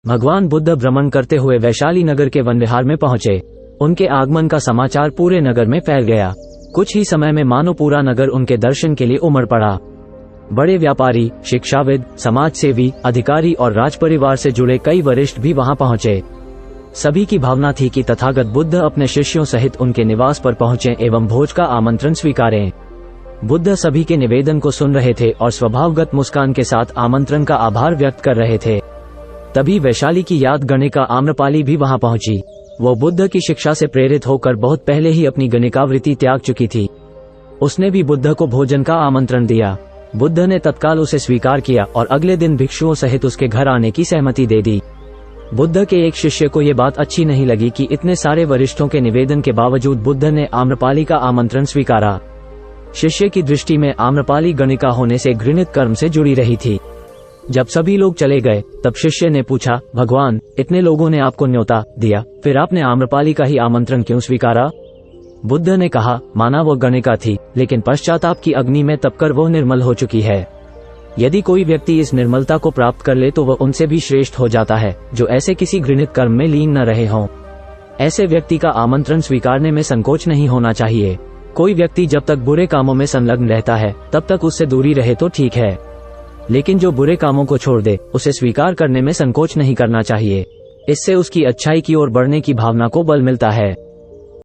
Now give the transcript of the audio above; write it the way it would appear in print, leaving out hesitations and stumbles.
भगवान बुद्ध भ्रमण करते हुए वैशाली नगर के वन विहार में पहुंचे। उनके आगमन का समाचार पूरे नगर में फैल गया। कुछ ही समय में मानो पूरा नगर उनके दर्शन के लिए उमड़ पड़ा। बड़े व्यापारी, शिक्षाविद, समाजसेवी, अधिकारी और राजपरिवार से जुड़े कई वरिष्ठ भी वहां पहुंचे। सभी की भावना थी कि तथागत बुद्ध अपने शिष्यों सहित उनके निवास पर पहुंचे एवं भोज का आमंत्रण स्वीकारें। बुद्ध सभी के निवेदन को सुन रहे थे और स्वभावगत मुस्कान के साथ आमंत्रण का आभार व्यक्त कर रहे थे। तभी वैशाली की याद गणिका आम्रपाली भी वहां पहुंची। वो बुद्ध की शिक्षा से प्रेरित होकर बहुत पहले ही अपनी गणिकावृत्ति त्याग चुकी थी। उसने भी बुद्ध को भोजन का आमंत्रण दिया। बुद्ध ने तत्काल उसे स्वीकार किया और अगले दिन भिक्षुओं सहित उसके घर आने की सहमति दे दी। बुद्ध के एक शिष्य को ये बात अच्छी नहीं लगी कि इतने सारे वरिष्ठों के निवेदन के बावजूद बुद्ध ने आम्रपाली का आमंत्रण स्वीकारा। शिष्य की दृष्टि में आम्रपाली गणिका होने से घृणित कर्म से जुड़ी रही थी। जब सभी लोग चले गए तब शिष्य ने पूछा, भगवान, इतने लोगों ने आपको न्योता दिया, फिर आपने आम्रपाली का ही आमंत्रण क्यों स्वीकारा? बुद्ध ने कहा, माना वो गणिका थी, लेकिन पश्चाताप की अग्नि में तपकर वो निर्मल हो चुकी है। यदि कोई व्यक्ति इस निर्मलता को प्राप्त कर ले तो वह उनसे भी श्रेष्ठ हो जाता है, जो ऐसे किसी घृणित कर्म में लीन न रहे हों। ऐसे व्यक्ति का आमंत्रण स्वीकारने में संकोच नहीं होना चाहिए। कोई व्यक्ति जब तक बुरे कामों में संलग्न रहता है तब तक उससे दूरी रहे तो ठीक है, लेकिन जो बुरे कामों को छोड़ दे उसे स्वीकार करने में संकोच नहीं करना चाहिए। इससे उसकी अच्छाई की ओर बढ़ने की भावना को बल मिलता है।